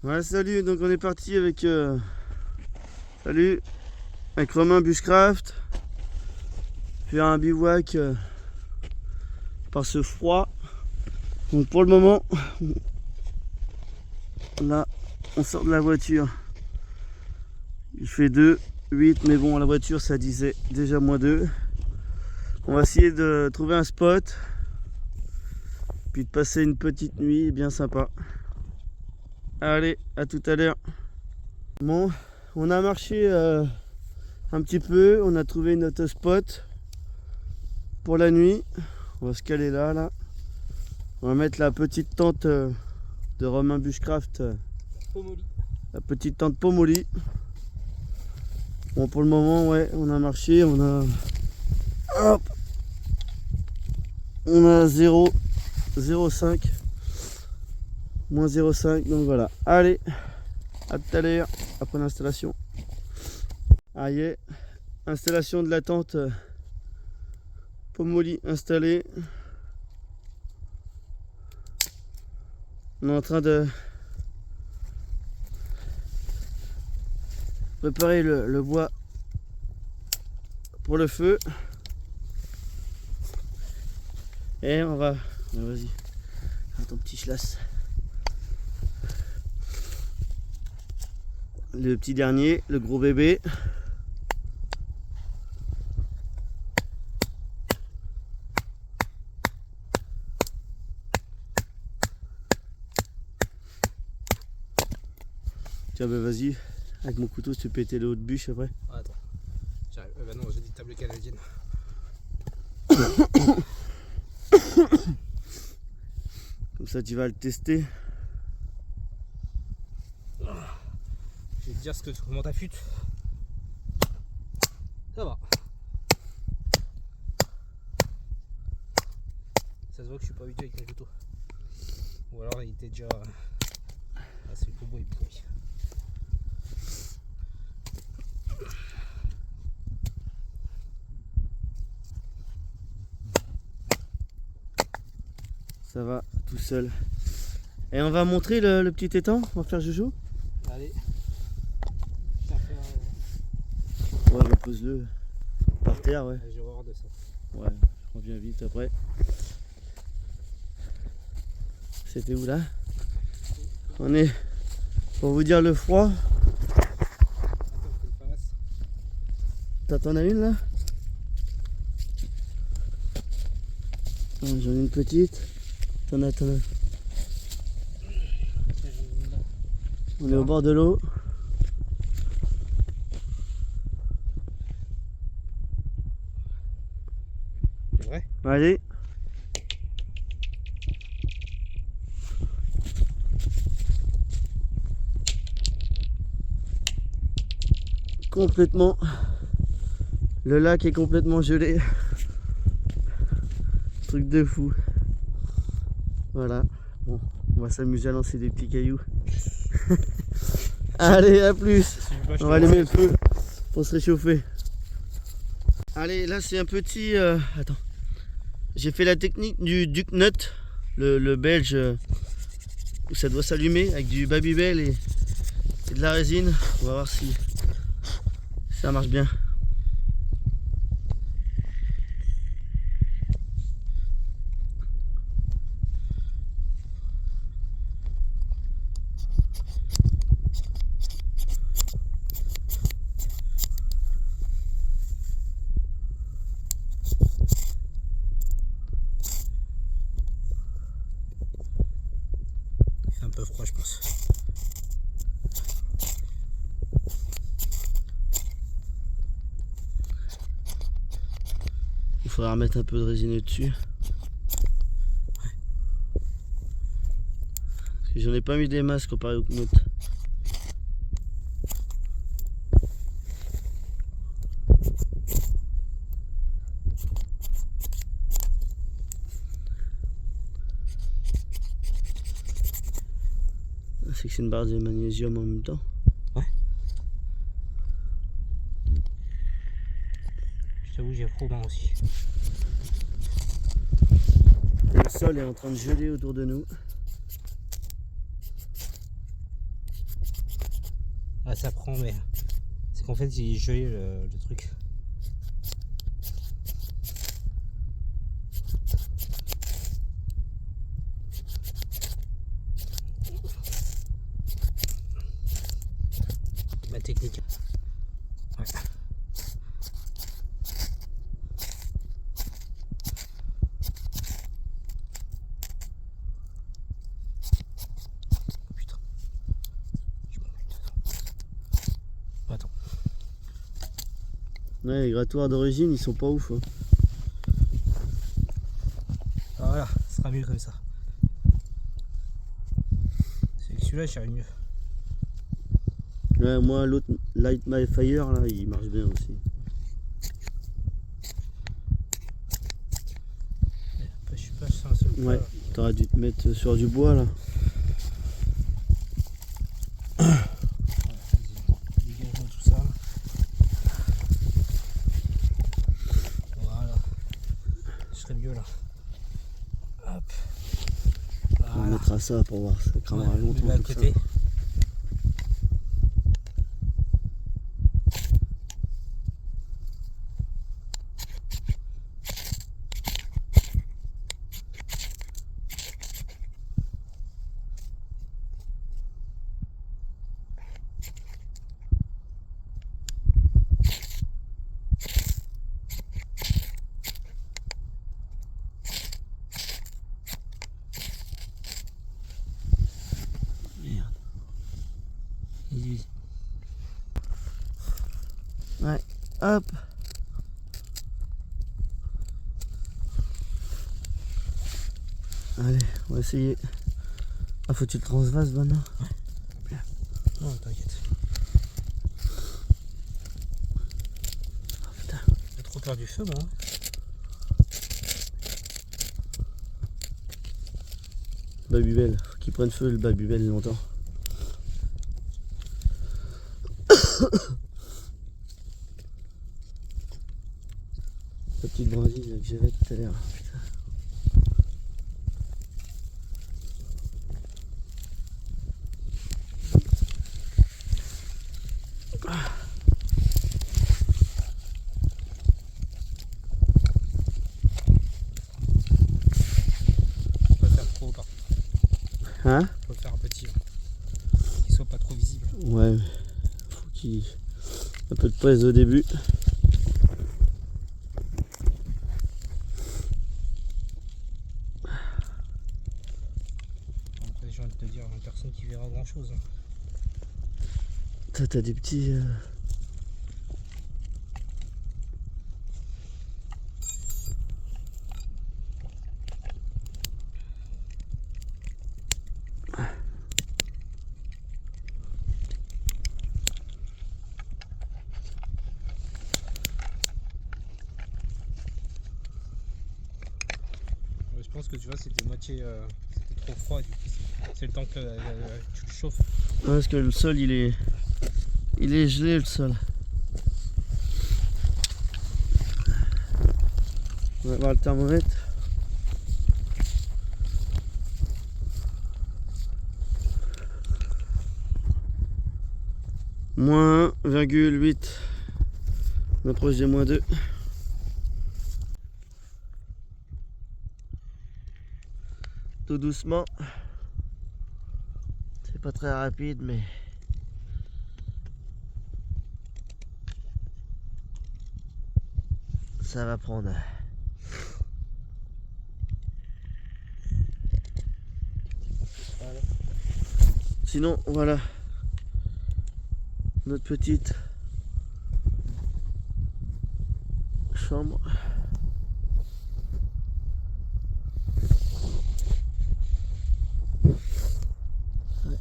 Ouais, salut, donc on est parti avec salut, avec Romain Bushcraft, faire un bivouac par ce froid. Donc pour le moment, là, on sort de la voiture. Il fait 2, 8, mais bon, la voiture ça disait déjà -2. On va essayer de trouver un spot, puis de passer une petite nuit bien sympa. Allez, à tout à l'heure. Bon, on a marché un petit peu, on a trouvé notre spot pour la nuit. On va se caler là. On va mettre la petite tente de Romain Bushcraft, la petite tente Pomoli. Bon, pour le moment, ouais, on a marché, on a 0,5, moins 0,5, donc voilà. Allez, à tout à l'heure après l'installation. Ah yeah, installation de la tente Pomoli installée. On est en train de préparer le bois pour le feu. Et on va... Vas-y, ton petit chlasse. Le petit dernier, le gros bébé. Tiens, bah vas-y, avec mon couteau, si tu peux péter le haut de bûche après. Ah, attends, j'arrive. Bah non, j'ai des tables canadiennes. Comme ça, tu vas le tester. Je vais te dire comment t'affûtes. Ça va. Ça se voit que je suis pas habitué avec mes couteaux. Ou alors il était déjà... Ah, c'est le bois est pourri. Ça va tout seul. Et on va montrer le petit étang. On va faire joujou. Allez. Ouais, repose-le par terre, ouais. J'ai horreur de ça. Ouais, je reviens vite après. C'était où là? On est, pour vous dire le froid. T'en as une là? J'en ai une petite. T'en as. On est au bord de l'eau. C'est vrai? Allez. Complètement. Le lac est complètement gelé. Truc de fou. Voilà. Bon, on va s'amuser à lancer des petits cailloux. Allez, à plus. On va allumer le feu pour se réchauffer. Allez, là c'est un petit... Attends. J'ai fait la technique du Duck Nut, le belge, où ça doit s'allumer avec du Babybel et de la résine. On va voir si ça marche bien. C'est un peu froid, je pense. Il faudra remettre un peu de résine dessus. Parce que j'en ai pas mis des masques comparé au Knut. C'est que c'est une barre de magnésium en même temps. Ouais. Je t'avoue, j'ai froid aussi. Le sol est en train de geler autour de nous. Ah, ça prend, mais c'est qu'en fait, il est gelé le truc. Ma technique. Ouais. Putain. Je m'en mets dedans. Attends. Ouais, les grattoirs d'origine, ils sont pas ouf. Hein. Ah, voilà, ce sera mieux comme ça. C'est que celui-là, j'arrive mieux. Ouais, moi, l'autre Light My Fire, là, il marche bien aussi. Après, je suis pas sur un seul Ouais, plat, là. t'aurais dû te mettre sur du bois, là. Dégage-moi tout ça. Voilà. Je serais mieux là. Hop. On Voilà. mettra ça pour voir, ça cramera Ouais, longtemps mets-le à comme ça. côté. Merde. Easy. Ouais, hop. Allez, on va essayer. Ah, faut que tu le transvases maintenant. Non, t'inquiète. Oh, putain. J'ai trop peur du feu, moi. Hein. Babybel, faut qu'il prenne feu le Babybel longtemps. La petite brindille là, que j'avais tout à l'heure. Putain. Faut pas faire trop, par contre. Hein? Faut faire un petit. Qu'il soit pas trop visible. Ouais, faut qu'il un peu de presse au début. Après, j'ai envie de te dire, personne qui verra grand chose. Hein. Toi, t'as des petits. Ouais, je pense que tu vois, c'était moitié. C'était trop froid, du coup, c'est le temps que tu le chauffes. Ouais, parce que le sol il est gelé le sol. On va voir le thermomètre. Moins 1,8. On approche des moins 2. Tout doucement. C'est pas très rapide mais ça va prendre. Sinon voilà notre petite chambre. Ouais.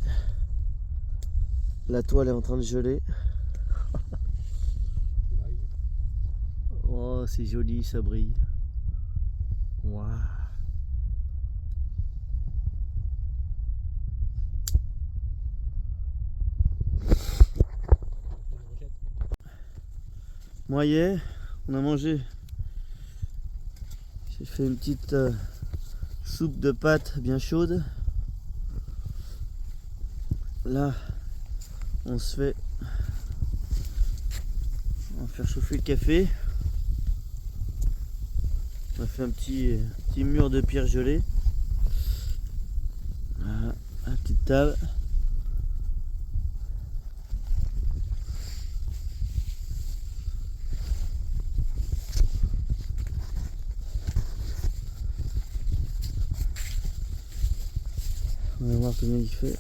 La toile est en train de geler. Oh, c'est joli, ça brille. Waouh. Moyen, on a mangé. J'ai fait une petite soupe de pâtes bien chaude. Là, on se fait On va faire chauffer le café. On a fait un petit mur de pierre gelée. Voilà, la petite table. On va voir combien il fait.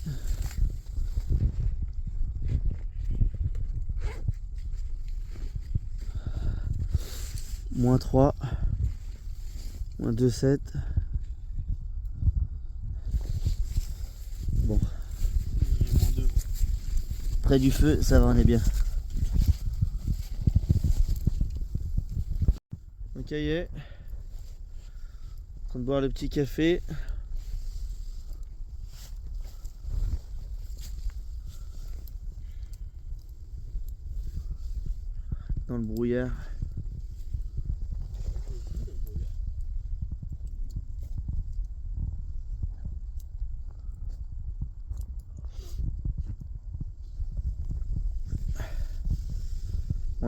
-3, -2,7. Bon. Près du feu, ça va, on est bien. Donc ça y est. En train de boire le petit café. Dans le brouillard.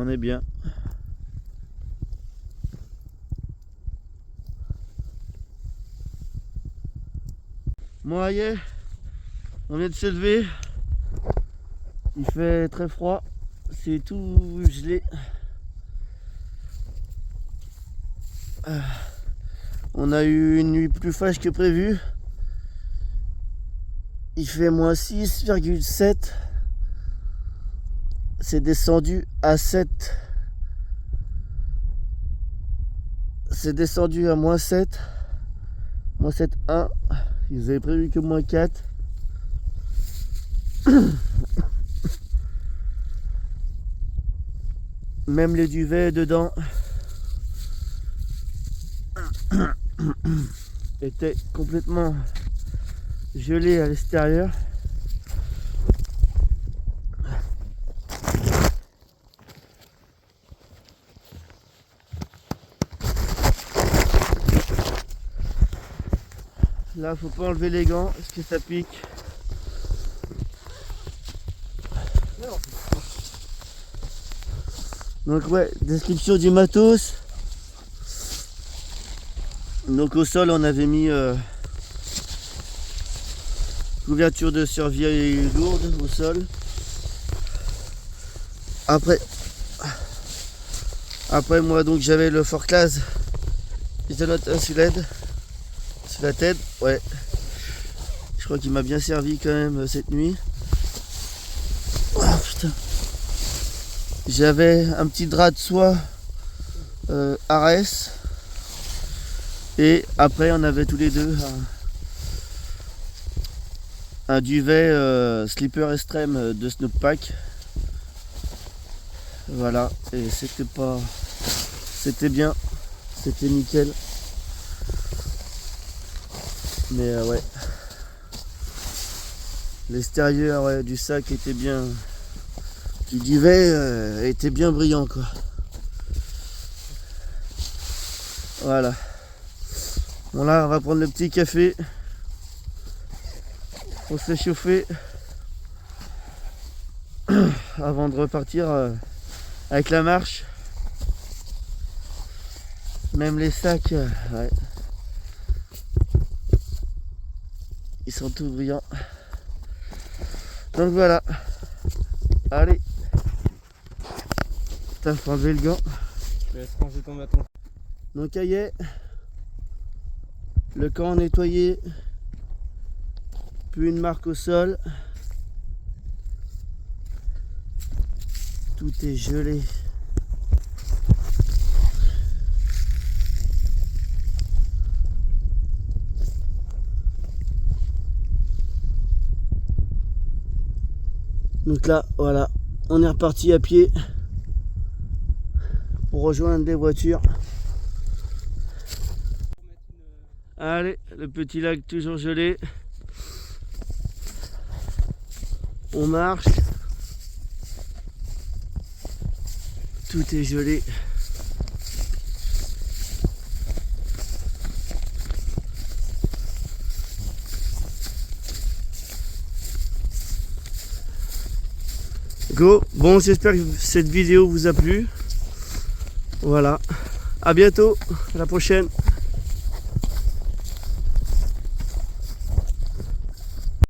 On est bien. Bon, ça y est, on vient de se lever. Il fait très froid. C'est tout gelé. On a eu une nuit plus fraîche que prévu. Il fait -6,7. C'est descendu à 7. C'est descendu à -7. -7,1. Ils avaient prévu que -4. Même les duvets dedans étaient complètement gelés à l'extérieur. Là, faut pas enlever les gants parce que ça pique. Donc ouais, description du matos. Donc au sol, on avait mis couverture de survie lourde au sol. Après moi, donc j'avais le Fort Class Isolote Insulated sur la tête. Ouais, je crois qu'il m'a bien servi quand même cette nuit. Oh putain. J'avais un petit drap de soie Ares. Et après on avait tous les deux un duvet slipper extrême de Snowpack. Voilà, et c'était bien, c'était nickel. Mais ouais, l'extérieur du sac était bien, du duvet était bien brillant quoi. Voilà. Bon là on va prendre le petit café pour se chauffer avant de repartir avec la marche. Même les sacs, ouais. Ils sont tous brillants. Donc voilà. Allez. Putain, faut enlever le gant. Je te laisse ranger ton bâton. Donc ça y est. Le camp nettoyé. Plus une marque au sol. Tout est gelé. Donc là, voilà, on est reparti à pied pour rejoindre les voitures. Allez, le petit lac toujours gelé. On marche. Tout est gelé. Go. Bon, j'espère que cette vidéo vous a plu. Voilà. À bientôt. À la prochaine.